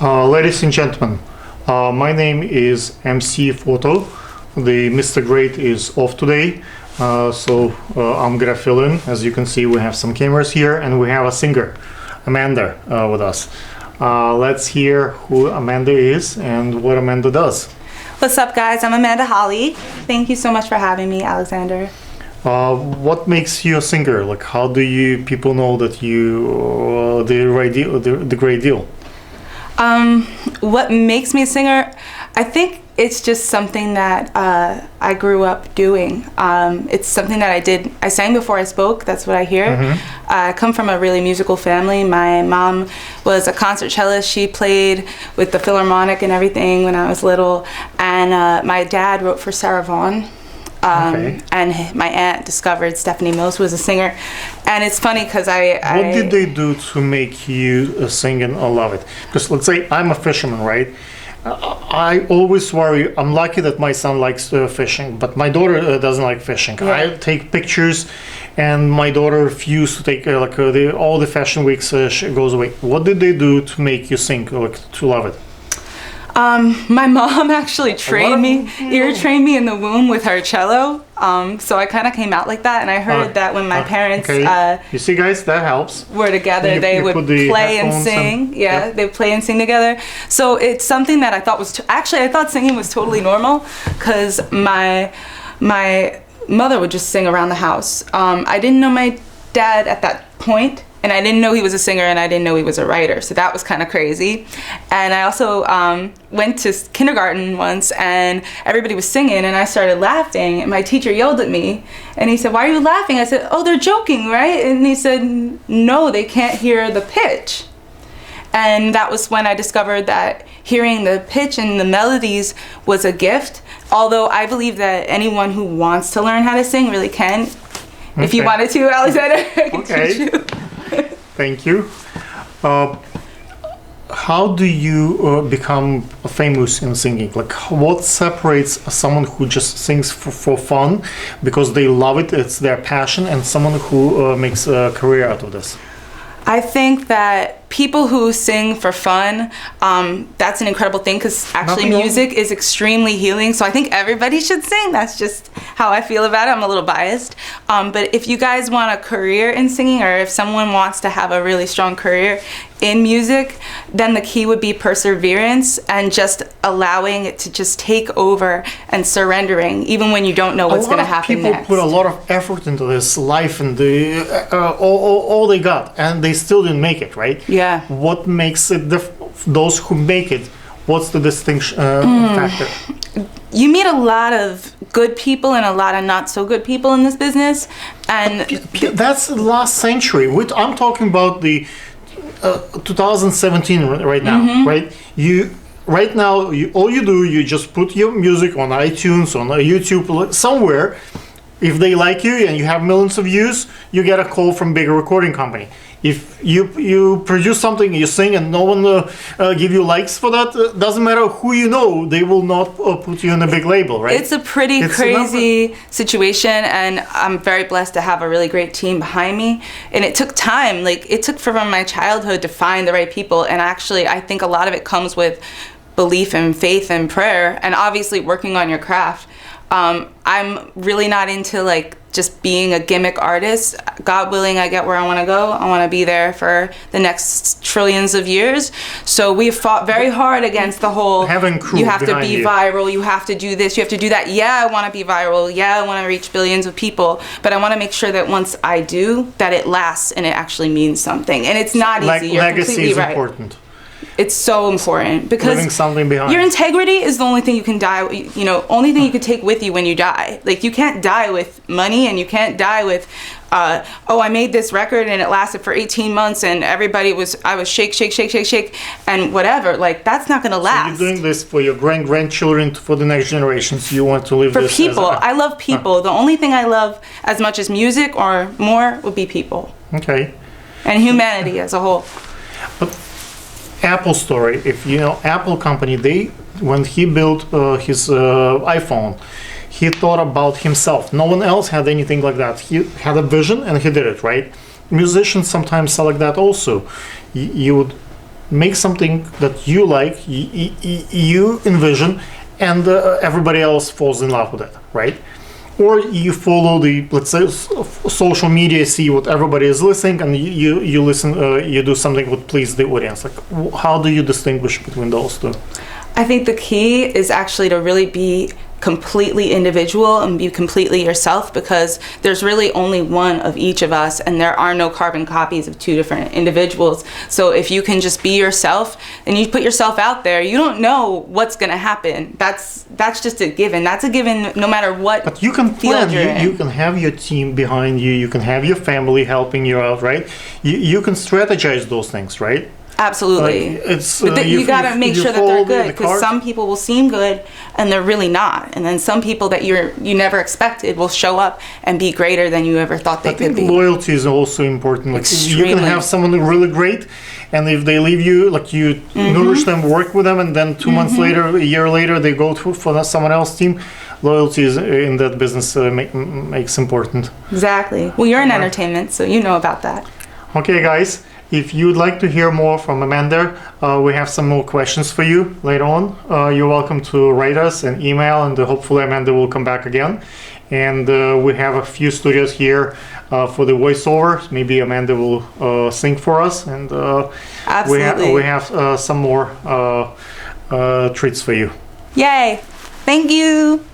Ladies and gentlemen, my name is MC Photo. The Mr. Great is off today, I'm gonna fill in. As you can see, we have some cameras here, and we have a singer, Amanda, with us. Let's hear who Amanda is and what Amanda does. What's up, guys? I'm Amanda Holly. Thank you so much for having me, Alexander. What makes you a singer? Like, how do you people know that you the great deal? What makes me a singer? I think it's just something that I grew up doing. It's something that I did. I sang before I spoke. That's what I hear. Mm-hmm. I come from a really musical family. My mom was a concert cellist. She played with the Philharmonic and everything when I was little. And my dad wrote for Sarah Vaughan. And my aunt discovered Stephanie Mills was a singer. And it's funny because What did they do to make you sing and love it? Because let's say I'm a fisherman, right? I always worry. I'm lucky that my son likes fishing, but my daughter doesn't like fishing. Yeah. I take pictures, and my daughter refused to take all the fashion weeks. She goes away. What did they do to make you sing, to love it? My mom actually trained me, ear trained me in the womb with her cello. So I kind of came out like that, and I heard that when my parents you see, guys, that helps. Were together, they would play and sing. They play and sing together. So it's something that I thought was actually I thought singing was totally normal, because my mother would just sing around the house. I didn't know my dad at that point. And I didn't know he was a singer, and I didn't know he was a writer. So that was kind of crazy. And I also went to kindergarten once, and everybody was singing, and I started laughing. And my teacher yelled at me, and he said, "Why are you laughing?" I said, "Oh, they're joking, right?" And he said, "No, they can't hear the pitch." And that was when I discovered that hearing the pitch and the melodies was a gift. Although I believe that anyone who wants to learn how to sing really can. Okay. If you wanted to, Alexander, I can teach you. Thank you. How do you become famous in singing? Like, what separates someone who just sings for fun because they love it, it's their passion, and someone who makes a career out of this? I think that people who sing for fun, that's an incredible thing, because actually music is extremely healing. So I think everybody should sing. That's just how I feel about it. I'm a little biased. But if you guys want a career in singing, or if someone wants to have a really strong career in music, then the key would be perseverance and just allowing it to just take over and surrendering, even when you don't know what's going to happen next. People put a lot of effort into this life, and all they got, and they still didn't make it, right? Yeah. What makes it those who make it? What's the distinction factor? You meet a lot of good people and a lot of not so good people in this business, and that's the last century. I'm talking about the 2017 right now, right? Right now, all you do, you just put your music on iTunes, on YouTube, somewhere. If they like you and you have millions of views, you get a call from bigger recording company. If you produce something, you sing, and no one give you likes for that, doesn't matter who you know, they will not put you in a big label, right? It's a pretty crazy situation, and I'm very blessed to have a really great team behind me. And it took time. Like, it took from my childhood to find the right people. And actually, I think a lot of it comes with belief and faith and prayer, and obviously working on your craft. I'm really not into just being a gimmick artist. God willing, I get where I want to go. I want to be there for the next trillions of years. So we fought very hard against the whole, you have to be viral, you have to do this, you have to do that. Yeah, I want to be viral. Yeah, I want to reach billions of people. But I want to make sure that once I do, that it lasts and it actually means something. And it's not easy. You're legacy is right. important. It's so important, because leaving something behind. Your integrity is the only thing you can only thing you can take with you when you die. Like, you can't die with money, and you can't die with, I made this record and it lasted for 18 months and I was shake, and whatever. Like, that's not gonna last. So you're doing this for your grandchildren, for the next generations. You want to live for this people. I love people. The only thing I love as much as music or more would be people. Okay. And humanity as a whole. But Apple story, if you know Apple company, when he built his iPhone, he thought about himself. No one else had anything like that. He had a vision and he did it, right? Musicians sometimes are like that also. You would make something that you like, you envision, and everybody else falls in love with it, right? Or you follow the, let's say, social media, see what everybody is listening, and you listen, you do something that please the audience. Like, how do you distinguish between those two? I think the key is actually to really be completely individual and be completely yourself, because there's really only one of each of us, and there are no carbon copies of two different individuals. So if you can just be yourself and you put yourself out there, you don't know what's going to happen. That's just a given. That's a given no matter what. But you can plan. You can have your team behind you. You can have your family helping you out, right? You can strategize those things, right? Absolutely. But you got to make sure that they're good, because some people will seem good and they're really not, and then some people that you never expected will show up and be greater than you ever thought they could be. Loyalty is also important. Like, Extremely. you can have someone really great, and if they leave you, like, you nourish them, work with them, and then 2 months later, a year later, they go for someone else's team. Loyalty is in that business makes important. Exactly. Well, you're in entertainment, so you know about that. Okay, guys. If you'd like to hear more from Amanda, we have some more questions for you later on. You're welcome to write us an email, and hopefully Amanda will come back again. And we have a few studios here for the voiceover. Maybe Amanda will sing for us. And Absolutely. we have some more treats for you. Yay! Thank you!